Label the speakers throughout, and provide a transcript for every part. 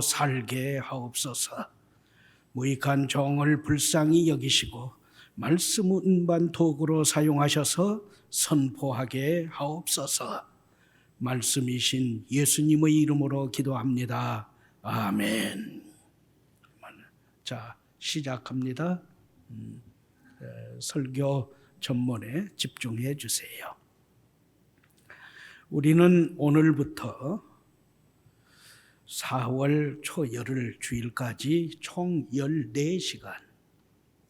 Speaker 1: 살게 하옵소서. 무익한 종을 불쌍히 여기시고 말씀 운반 도구로 사용하셔서 선포하게 하옵소서. 말씀이신 예수님의 이름으로 기도합니다. 아멘. 자, 시작합니다. 설교 전문에 집중해 주세요. 우리는 오늘부터 4월 초 열흘 주일까지 총 14시간,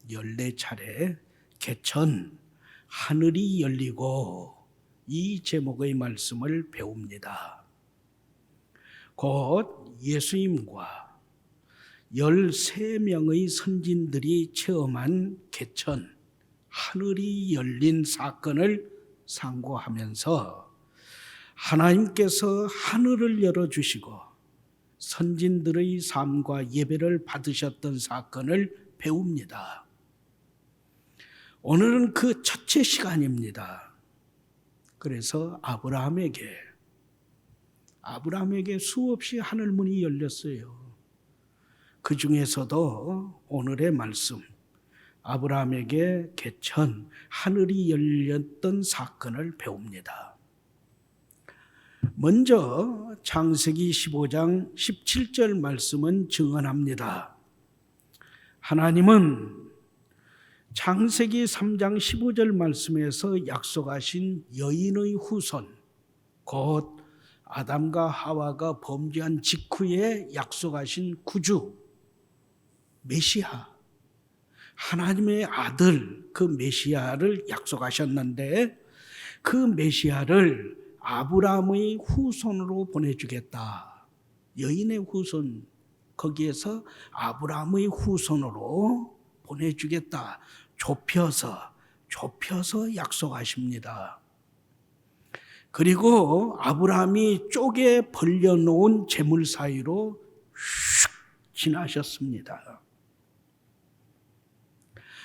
Speaker 1: 14차례 개천 하늘이 열리고 이 제목의 말씀을 배웁니다. 곧 예수님과 13명의 선진들이 체험한 개천 하늘이 열린 사건을 상고하면서 하나님께서 하늘을 열어주시고 선진들의 삶과 예배를 받으셨던 사건을 배웁니다. 오늘은 그 첫째 시간입니다. 그래서 아브라함에게 수없이 하늘문이 열렸어요. 그 중에서도 오늘의 말씀, 아브라함에게 개천 하늘이 열렸던 사건을 배웁니다. 먼저 창세기 15장 17절 말씀은 증언합니다. 하나님은 창세기 3장 15절 말씀에서 약속하신 여인의 후손, 곧 아담과 하와가 범죄한 직후에 약속하신 구주, 메시아, 하나님의 아들 그 메시아를 약속하셨는데 그 메시아를 아브라함의 후손으로 보내주겠다. 여인의 후손, 거기에서 아브라함의 후손으로 보내주겠다. 좁혀서 약속하십니다. 그리고 아브라함이 쪼개 벌려놓은 재물 사이로 슉 지나셨습니다.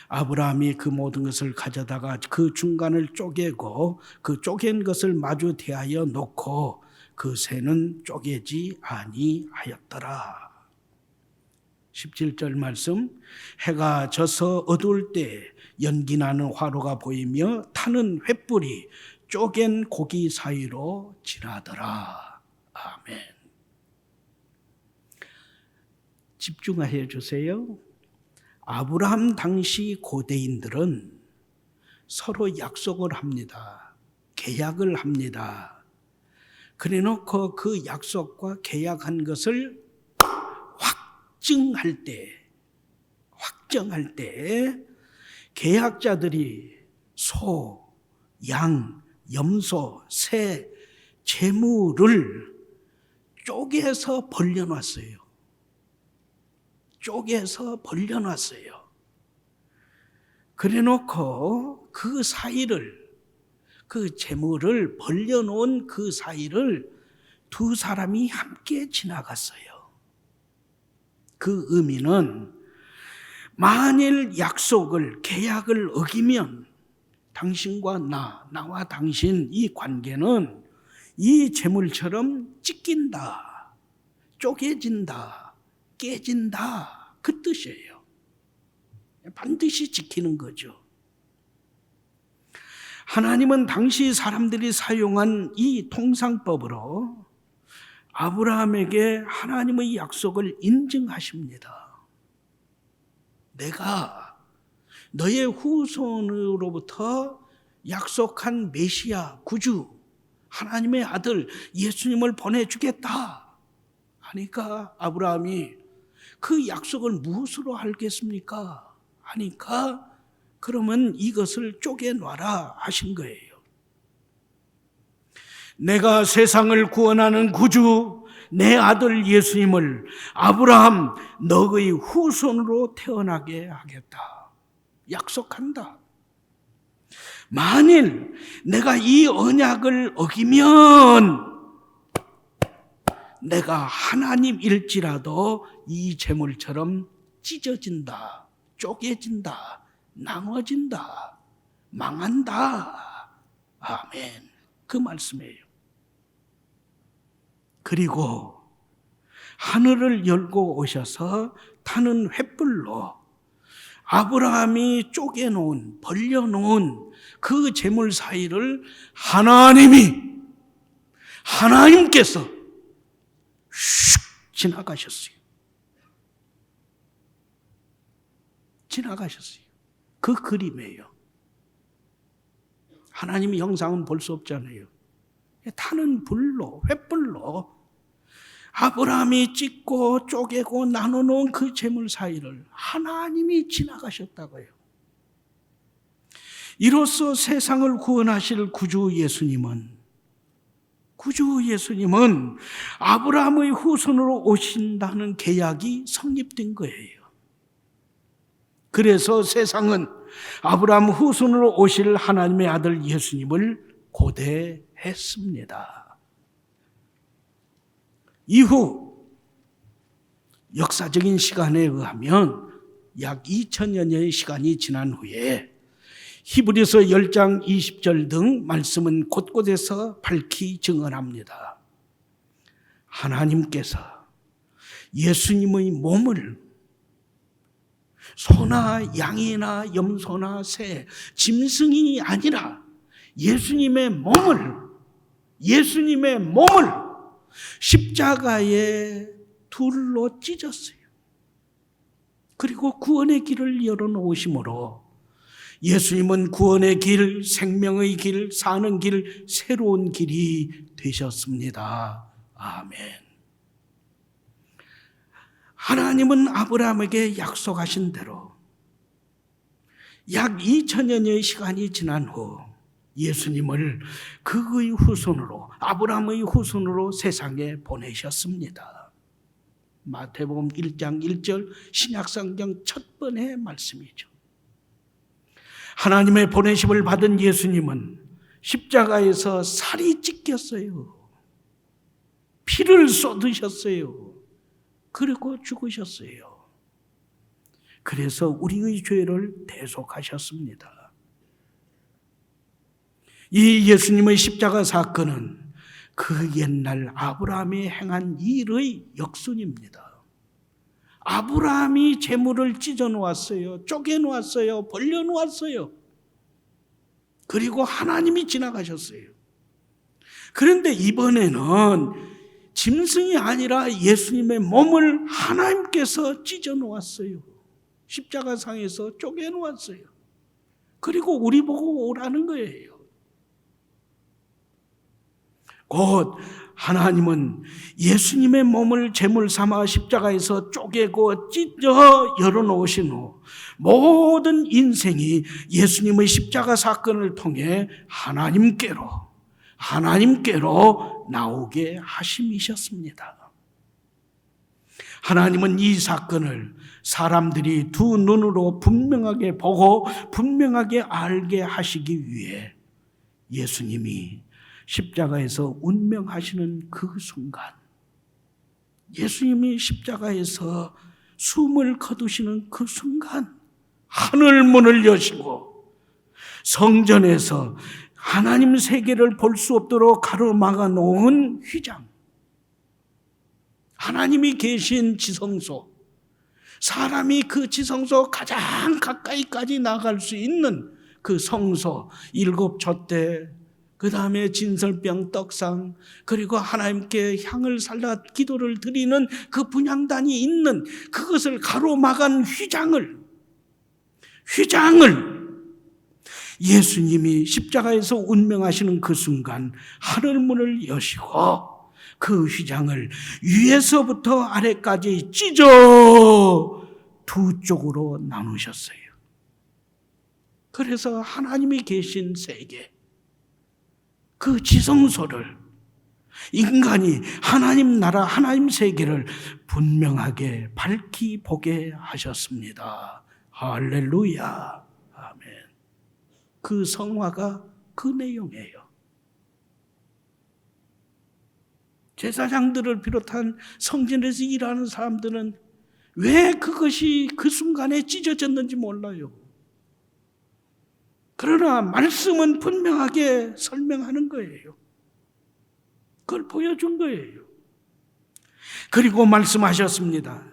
Speaker 1: 아브라함이 그 모든 것을 가져다가 그 중간을 쪼개고 그 쪼갠 것을 마주 대하여 놓고 그 새는 쪼개지 아니하였더라. 17절 말씀, 해가 져서 어두울 때 연기나는 화로가 보이며 타는 횃불이 쪼갠 고기 사이로 지나더라. 아멘. 집중해 주세요. 아브라함 당시 고대인들은 서로 약속을 합니다. 계약을 합니다. 그래 놓고 그 약속과 계약한 것을 확정할 때 계약자들이 소, 양, 염소, 새, 재물을 쪼개서 벌려놨어요. 그래 놓고 그 사이를, 그 재물을 벌려놓은 그 사이를 두 사람이 함께 지나갔어요. 그 의미는 만일 약속을, 계약을 어기면 당신과 나와 당신 이 관계는 이 재물처럼 찢긴다, 쪼개진다, 깨진다, 그 뜻이에요. 반드시 지키는 거죠. 하나님은 당시 사람들이 사용한 이 통상법으로 아브라함에게 하나님의 약속을 인증하십니다. 내가 너의 후손으로부터 약속한 메시아, 구주, 하나님의 아들 예수님을 보내주겠다 하니까 아브라함이 그 약속을 무엇으로 알겠습니까? 하니까 그러면 이것을 쪼개놔라 하신 거예요. 내가 세상을 구원하는 구주, 내 아들 예수님을 아브라함 너의 후손으로 태어나게 하겠다. 약속한다. 만일 내가 이 언약을 어기면 내가 하나님일지라도 이 재물처럼 찢어진다, 쪼개진다, 나눠진다, 망한다. 아멘. 그 말씀이에요. 그리고 하늘을 열고 오셔서 타는 횃불로 아브라함이 쪼개놓은, 벌려놓은 그 재물 사이를 하나님께서 슉 지나가셨어요. 그 그림이에요. 하나님의 형상은 볼 수 없잖아요. 타는 불로, 횃불로 아브라함이 찢고 쪼개고 나눠놓은 그 재물 사이를 하나님이 지나가셨다고요. 이로써 세상을 구원하실 구주 예수님은 아브라함의 후손으로 오신다는 계약이 성립된 거예요. 그래서 세상은 아브라함 후손으로 오실 하나님의 아들 예수님을 고대했습니다. 이후 역사적인 시간에 의하면 약 2000여 년의 시간이 지난 후에 히브리서 10장 20절 등 말씀은 곳곳에서 밝히 증언합니다. 하나님께서 예수님의 몸을 소나 양이나 염소나 새, 짐승이 아니라 예수님의 몸을 십자가에 둘로 찢었어요. 그리고 구원의 길을 열어놓으심으로 예수님은 구원의 길, 생명의 길, 사는 길, 새로운 길이 되셨습니다. 아멘. 하나님은 아브라함에게 약속하신 대로 약 2000여 년의 시간이 지난 후 예수님을 그의 후손으로, 아브라함의 후손으로 세상에 보내셨습니다. 마태복음 1장 1절 신약성경 첫 번의 말씀이죠. 하나님의 보내심을 받은 예수님은 십자가에서 살이 찢겼어요. 피를 쏟으셨어요. 그리고 죽으셨어요. 그래서 우리의 죄를 대속하셨습니다. 이 예수님의 십자가 사건은 그 옛날 아브라함이 행한 일의 역순입니다. 아브라함이 재물을 찢어놓았어요. 쪼개놓았어요. 벌려놓았어요. 그리고 하나님이 지나가셨어요. 그런데 이번에는 짐승이 아니라 예수님의 몸을 하나님께서 찢어놓았어요. 십자가상에서 쪼개놓았어요. 그리고 우리 보고 오라는 거예요. 곧 하나님은 예수님의 몸을 제물 삼아 십자가에서 쪼개고 찢어 열어놓으신 후 모든 인생이 예수님의 십자가 사건을 통해 하나님께로 나오게 하심이셨습니다. 하나님은 이 사건을 사람들이 두 눈으로 분명하게 보고 분명하게 알게 하시기 위해 예수님이 십자가에서 운명하시는 그 순간, 예수님이 십자가에서 숨을 거두시는 그 순간 하늘 문을 여시고 성전에서 하나님 세계를 볼 수 없도록 가로막아 놓은 휘장, 하나님이 계신 지성소, 사람이 그 지성소 가장 가까이까지 나갈 수 있는 그 성소, 7촛대, 그 다음에 진설병 떡상, 그리고 하나님께 향을 살라 기도를 드리는 그 분향단이 있는 그것을 가로막은 휘장을 예수님이 십자가에서 운명하시는 그 순간 하늘문을 여시고 그 휘장을 위에서부터 아래까지 찢어 두 쪽으로 나누셨어요. 그래서 하나님이 계신 세계, 그 지성소를 인간이 하나님 나라, 하나님 세계를 분명하게 밝히 보게 하셨습니다. 할렐루야. 아멘. 그 성화가 그 내용이에요. 제사장들을 비롯한 성전에서 일하는 사람들은 왜 그것이 그 순간에 찢어졌는지 몰라요. 그러나 말씀은 분명하게 설명하는 거예요. 그걸 보여준 거예요. 그리고 말씀하셨습니다.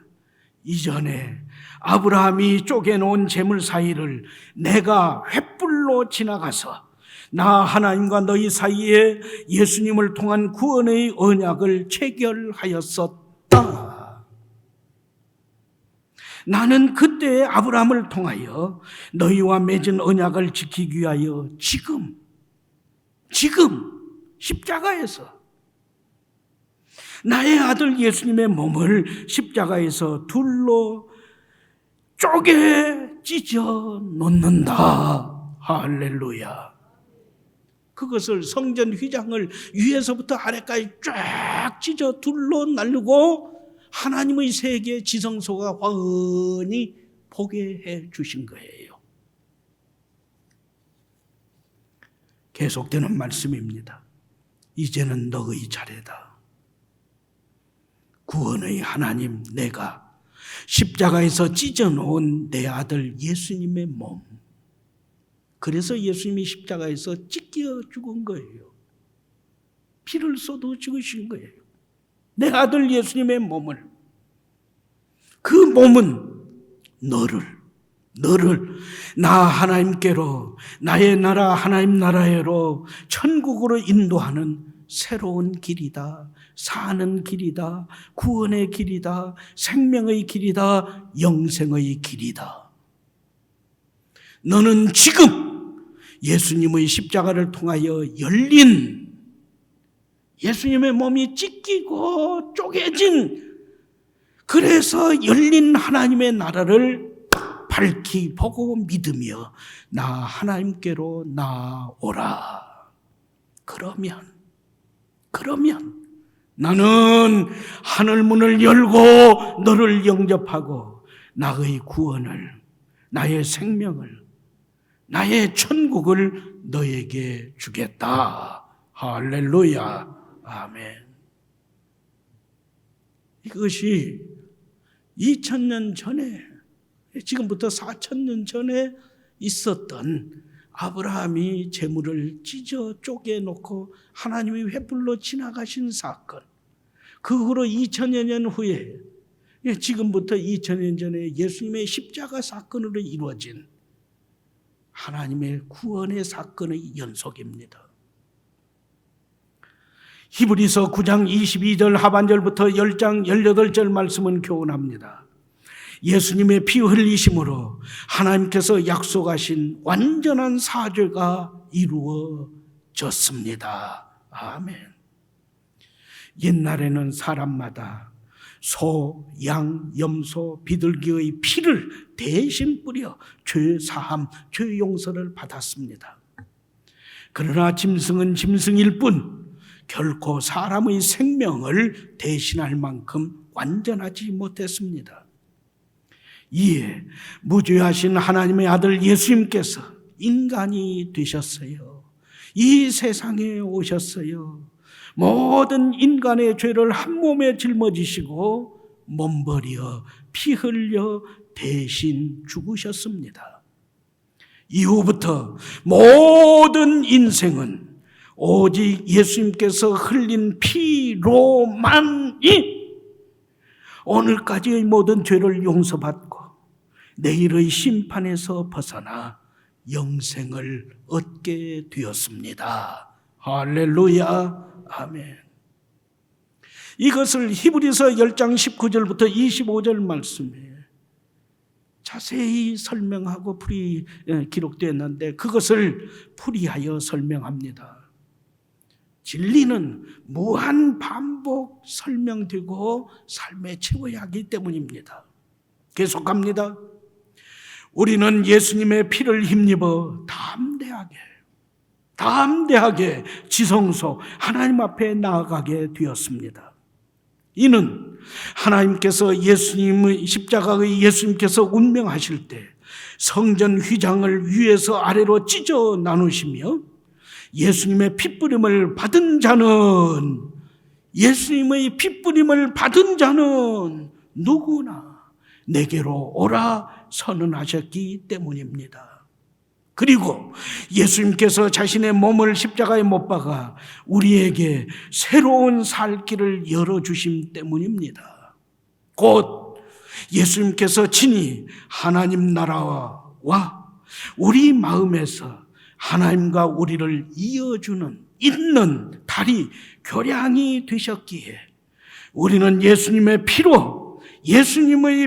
Speaker 1: 이전에 아브라함이 쪼개놓은 재물 사이를 내가 횃불로 지나가서 나 하나님과 너희 사이에 예수님을 통한 구원의 언약을 체결하였었다. 나는 그때 아브라함을 통하여 너희와 맺은 언약을 지키기 위하여 지금 십자가에서 나의 아들 예수님의 몸을 십자가에서 둘로 쪼개 찢어 놓는다. 할렐루야. 그것을 성전 휘장을 위에서부터 아래까지 쫙 찢어 둘로 나르고 하나님의 세계 지성소가 환히 보게 해 주신 거예요. 계속되는 말씀입니다. 이제는 너의 차례다. 구원의 하나님, 내가 십자가에서 찢어놓은 내 아들 예수님의 몸, 그래서 예수님이 십자가에서 찢겨 죽은 거예요. 피를 쏟아 죽으신 거예요. 내 아들 예수님의 몸을, 그 몸은 너를 나 하나님께로, 나의 나라 하나님 나라에로 천국으로 인도하는 새로운 길이다. 사는 길이다. 구원의 길이다. 생명의 길이다. 영생의 길이다. 너는 지금 예수님의 십자가를 통하여 열린, 예수님의 몸이 찢기고 쪼개진, 그래서 열린 하나님의 나라를 밝히 보고 믿으며 나 하나님께로 나오라. 그러면 나는 하늘문을 열고 너를 영접하고 나의 구원을, 나의 생명을, 나의 천국을 너에게 주겠다. 할렐루야. 아멘. 이것이 2000년 전에, 지금부터 4000년 전에 있었던 아브라함이 재물을 찢어 쪼개놓고 하나님이 횃불로 지나가신 사건, 그 후로 2000여 년 후에, 지금부터 2000년 전에 예수님의 십자가 사건으로 이루어진 하나님의 구원의 사건의 연속입니다. 히브리서 9장 22절 하반절부터 10장 18절 말씀은 교훈합니다. 예수님의 피 흘리심으로 하나님께서 약속하신 완전한 사죄가 이루어졌습니다. 아멘. 옛날에는 사람마다 소, 양, 염소, 비둘기의 피를 대신 뿌려 죄 사함, 죄 용서를 받았습니다. 그러나 짐승은 짐승일 뿐 결코 사람의 생명을 대신할 만큼 완전하지 못했습니다. 이에 무죄하신 하나님의 아들 예수님께서 인간이 되셨어요. 이 세상에 오셨어요. 모든 인간의 죄를 한 몸에 짊어지시고 몸버려 피 흘려 대신 죽으셨습니다. 이후부터 모든 인생은 오직 예수님께서 흘린 피로만이 오늘까지의 모든 죄를 용서받고 내일의 심판에서 벗어나 영생을 얻게 되었습니다. 할렐루야. 아멘. 이것을 히브리서 10장 19절부터 25절 말씀에 자세히 설명하고 기록되었는데 그것을 풀이하여 설명합니다. 진리는 무한 반복 설명되고 삶에 채워야 하기 때문입니다. 계속합니다. 우리는 예수님의 피를 힘입어 담대하게 지성소 하나님 앞에 나아가게 되었습니다. 이는 하나님께서 예수님의 십자가의 예수님께서 운명하실 때 성전 휘장을 위에서 아래로 찢어 나누시며 예수님의 핏부림을 받은 자는 누구나 내게로 오라 선언하셨기 때문입니다. 그리고 예수님께서 자신의 몸을 십자가에 못 박아 우리에게 새로운 살 길을 열어주심 때문입니다. 곧 예수님께서 친히 하나님 나라와 우리 마음에서 하나님과 우리를 이어주는 잇는 다리 교량이 되셨기에 우리는 예수님의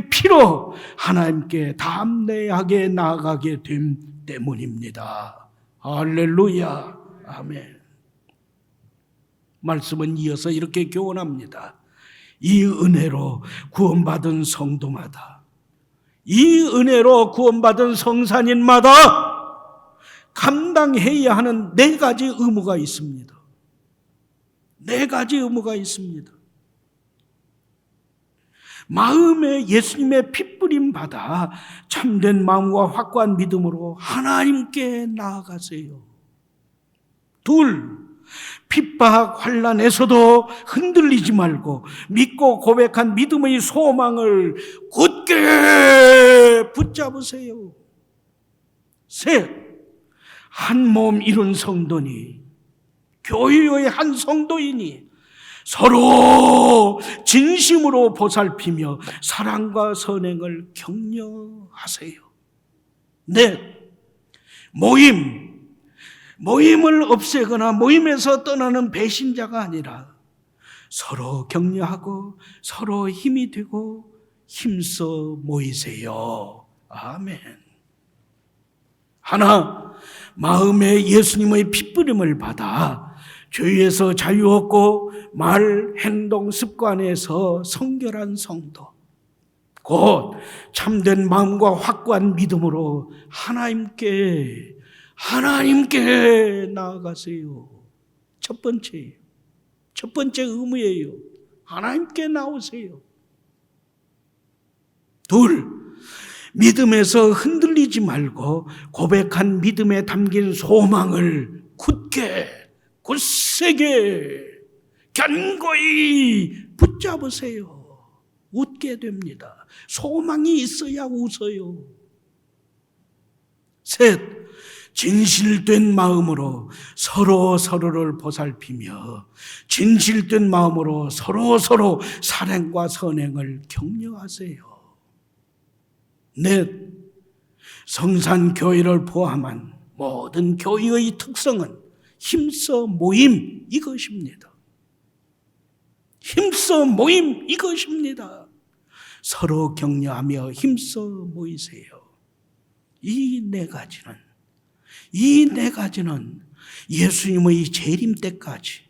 Speaker 1: 피로 하나님께 담대하게 나아가게 됨 때문입니다. 할렐루야. 아멘. 말씀은 이어서 이렇게 교훈합니다. 이 은혜로 구원받은 성도마다, 이 은혜로 구원받은 성산인마다 감당해야 하는 4가지 의무가 있습니다. 4가지 의무가 있습니다. 마음에 예수님의 핏부림 받아 참된 마음과 확고한 믿음으로 하나님께 나아가세요. 2, 핍박 환난에서도 흔들리지 말고 믿고 고백한 믿음의 소망을 굳게 붙잡으세요. 3, 한 몸 이룬 성도니, 교회의 한 성도이니 서로 진심으로 보살피며 사랑과 선행을 격려하세요. 4, 모임을 없애거나 모임에서 떠나는 배신자가 아니라 서로 격려하고 서로 힘이 되고 힘써 모이세요. 아멘. 하나, 마음에 예수님의 핏부림을 받아 죄에서 자유 얻고 말, 행동, 습관에서 성결한 성도, 곧 참된 마음과 확고한 믿음으로 하나님께 나아가세요. 첫 번째 의무예요. 하나님께 나오세요. 2, 믿음에서 흔들리지 말고 고백한 믿음에 담긴 소망을 굳세게 견고히 붙잡으세요. 웃게 됩니다. 소망이 있어야 웃어요. 3, 진실된 마음으로 서로를 보살피며 진실된 마음으로 서로 사랑과 선행을 격려하세요. 4, 성산교회를 포함한 모든 교회의 특성은 힘써 모임 이것입니다. 힘써 모임 이것입니다. 서로 격려하며 힘써 모이세요. 이 네 가지는 예수님의 재림 때까지,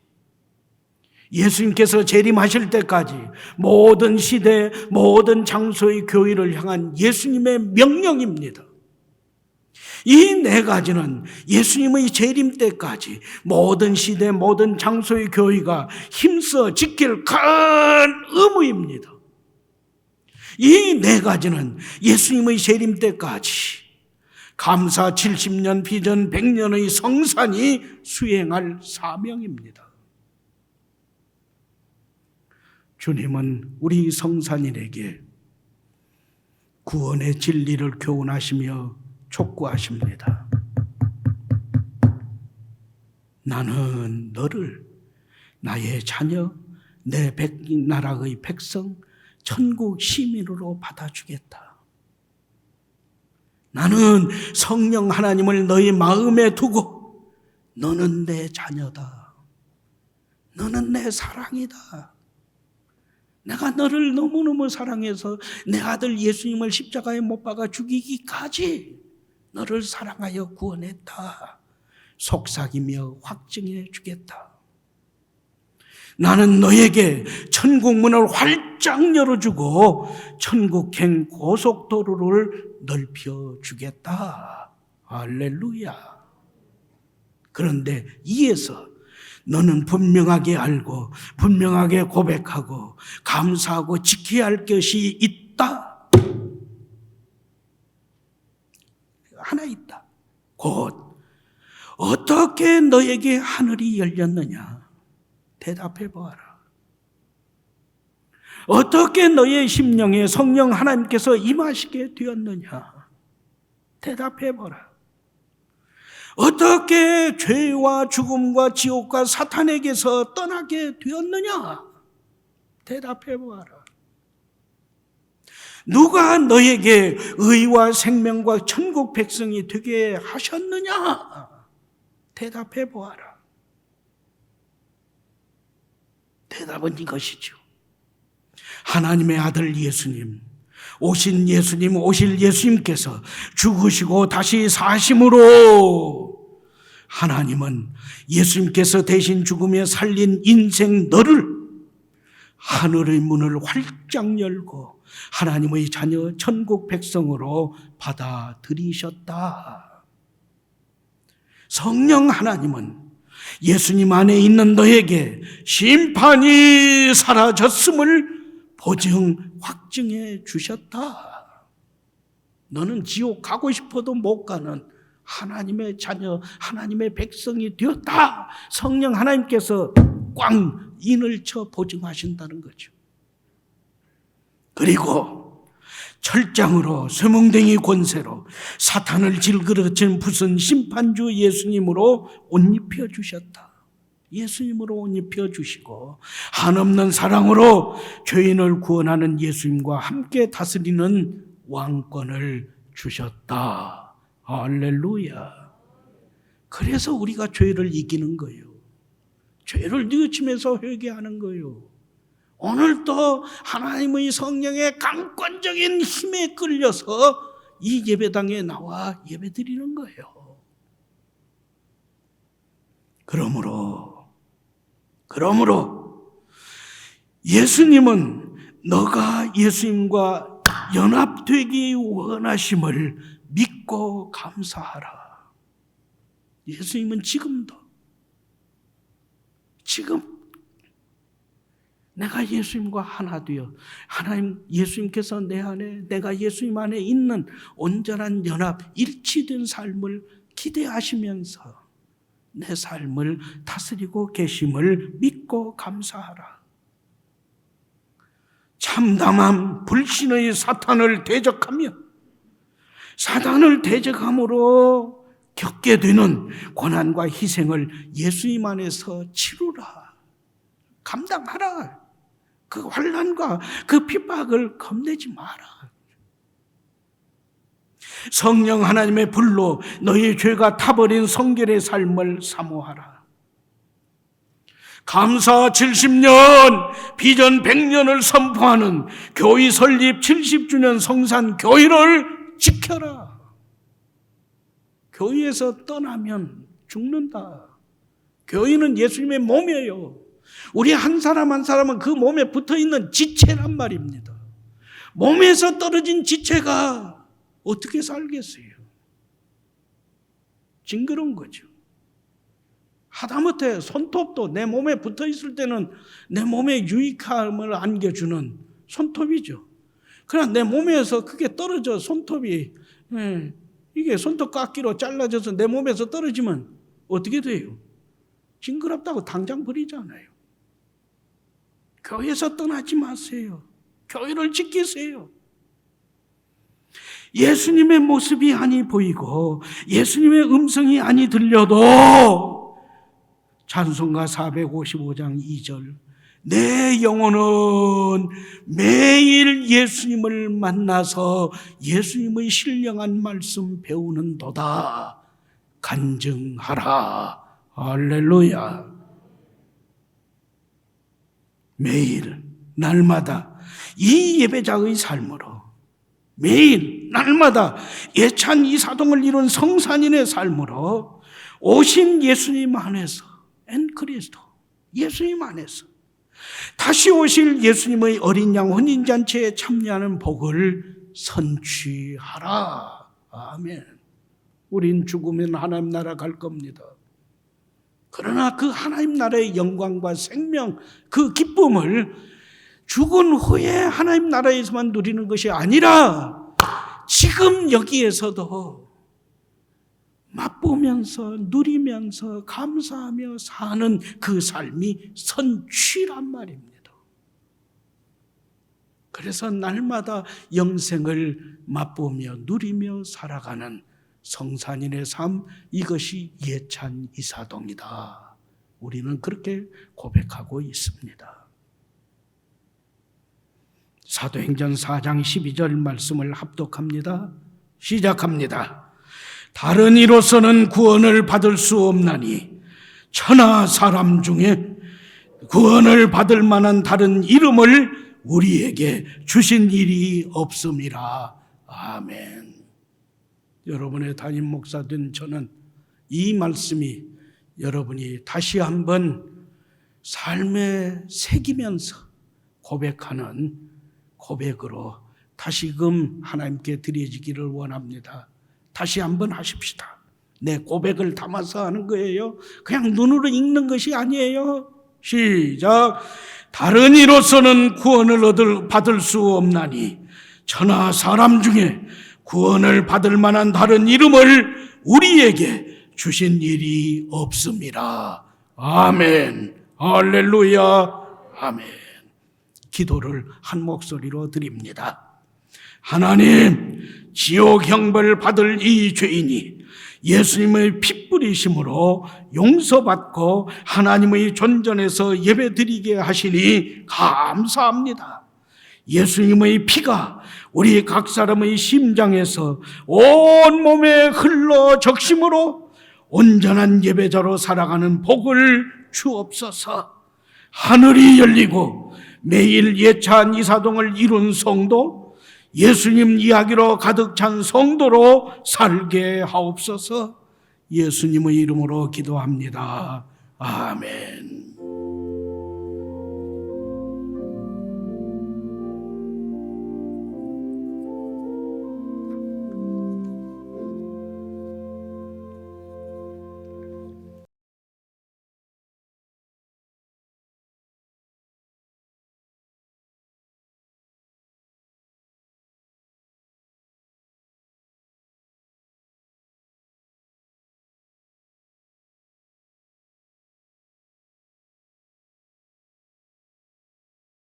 Speaker 1: 예수님께서 재림하실 때까지 모든 시대, 모든 장소의 교회를 향한 예수님의 명령입니다. 이 4가지는 예수님의 재림 때까지 모든 시대, 모든 장소의 교회가 힘써 지킬 큰 의무입니다. 이 4가지는 예수님의 재림 때까지 감사 70년, 비전 100년의 성산이 수행할 사명입니다. 주님은 우리 성산인에게 구원의 진리를 교훈하시며 촉구하십니다. 나는 너를 나의 자녀, 내 나라의 백성, 천국 시민으로 받아주겠다. 나는 성령 하나님을 너희 마음에 두고 너는 내 자녀다. 너는 내 사랑이다. 내가 너를 너무너무 사랑해서 내 아들 예수님을 십자가에 못 박아 죽이기까지 너를 사랑하여 구원했다. 속삭이며 확증해 주겠다. 나는 너에게 천국 문을 활짝 열어주고 천국행 고속도로를 넓혀주겠다. 할렐루야. 그런데 이에서 너는 분명하게 알고 분명하게 고백하고 감사하고 지켜야 할 것이 있다. 하나 있다. 곧 어떻게 너에게 하늘이 열렸느냐? 대답해 보아라. 어떻게 너의 심령에 성령 하나님께서 임하시게 되었느냐? 대답해 보라. 어떻게 죄와 죽음과 지옥과 사탄에게서 떠나게 되었느냐? 대답해 보아라. 누가 너에게 의와 생명과 천국 백성이 되게 하셨느냐? 대답해 보아라. 대답은 이것이죠. 하나님의 아들 예수님, 오실 예수님께서 죽으시고 다시 사심으로 하나님은 예수님께서 대신 죽으며 살린 인생 너를 하늘의 문을 활짝 열고 하나님의 자녀 천국 백성으로 받아들이셨다. 성령 하나님은 예수님 안에 있는 너에게 심판이 사라졌음을 확증해 주셨다. 너는 지옥 가고 싶어도 못 가는 하나님의 자녀, 하나님의 백성이 되었다. 성령 하나님께서 꽝 인을 쳐 보증하신다는 거죠. 그리고 철장으로 쇠몽댕이 권세로 사탄을 질그릇진 부순 심판주 예수님으로 옷 입혀 주셨다. 예수님으로 옷 입혀 주시고 한없는 사랑으로 죄인을 구원하는 예수님과 함께 다스리는 왕권을 주셨다. 할렐루야. 그래서 우리가 죄를 이기는 거예요. 죄를 뉘우치면서 회개하는 거예요. 오늘도 하나님의 성령의 강권적인 힘에 끌려서 이 예배당에 나와 예배드리는 거예요. 그러므로 예수님은 너가 예수님과 연합되기 원하심을 믿고 감사하라. 예수님은 지금 내가 예수님과 하나 되어 예수님께서 내 안에, 내가 예수님 안에 있는 온전한 연합, 일치된 삶을 기대하시면서 내 삶을 다스리고 계심을 믿고 감사하라. 참담한 불신의 사탄을 대적함으로 겪게 되는 고난과 희생을 예수님 안에서 치루라. 감당하라. 그 환난과 그 핍박을 겁내지 마라. 성령 하나님의 불로 너희 죄가 타버린 성결의 삶을 사모하라. 감사 70년, 비전 100년을 선포하는 교회 설립 70주년 성산 교회를 지켜라. 교회에서 떠나면 죽는다. 교회는 예수님의 몸이에요. 우리 한 사람 한 사람은 그 몸에 붙어있는 지체란 말입니다. 몸에서 떨어진 지체가 어떻게 살겠어요? 징그러운 거죠. 하다못해 손톱도 내 몸에 붙어있을 때는 내 몸에 유익함을 안겨주는 손톱이죠. 그러나 내 몸에서 그게 떨어져 손톱이 이게 손톱 깎기로 잘라져서 내 몸에서 떨어지면 어떻게 돼요? 징그럽다고 당장 버리잖아요. 교회에서 떠나지 마세요. 교회를 지키세요. 예수님의 모습이 아니 보이고 예수님의 음성이 아니 들려도 찬송가 455장 2절 내 영혼은 매일 예수님을 만나서 예수님의 신령한 말씀 배우는도다 간증하라. 할렐루야. 매일 날마다 이 예배자의 삶으로 매일 날마다 예찬 이사동을 이룬 성산인의 삶으로 오신 예수님 안에서 그리스도 예수님 안에서 다시 오실 예수님의 어린 양 혼인잔치에 참여하는 복을 선취하라. 아멘. 우린 죽으면 하나님 나라 갈 겁니다. 그러나 그 하나님 나라의 영광과 생명, 그 기쁨을 죽은 후에 하나님 나라에서만 누리는 것이 아니라 지금 여기에서도 맛보면서 누리면서 감사하며 사는 그 삶이 선취란 말입니다. 그래서 날마다 영생을 맛보며 누리며 살아가는 성산인의 삶, 이것이 예찬 이사동이다. 우리는 그렇게 고백하고 있습니다. 사도행전 4장 12절 말씀을 합독합니다. 시작합니다. 다른 이로서는 구원을 받을 수 없나니 천하 사람 중에 구원을 받을 만한 다른 이름을 우리에게 주신 일이 없음이라. 아멘. 여러분의 담임 목사 된 저는 이 말씀이 여러분이 다시 한번 삶에 새기면서 고백하는 고백으로 다시금 하나님께 드려지기를 원합니다. 다시 한번 하십시다. 내 고백을 담아서 하는 거예요. 그냥 눈으로 읽는 것이 아니에요. 시작. 다른 이로서는 구원을 받을 수 없나니 천하 사람 중에 구원을 받을 만한 다른 이름을 우리에게 주신 일이 없습니다. 아멘. 할렐루야. 아멘. 기도를 한 목소리로 드립니다. 하나님, 지옥 형벌 받을 이 죄인이 예수님의 피 뿌리심으로 용서받고 하나님의 존전에서 예배드리게 하시니 감사합니다. 예수님의 피가 우리 각 사람의 심장에서 온몸에 흘러 적심으로 온전한 예배자로 살아가는 복을 주옵소서. 하늘이 열리고 매일 예찬 이사동을 이룬 성도, 예수님 이야기로 가득 찬 성도로 살게 하옵소서. 예수님의 이름으로 기도합니다. 아멘.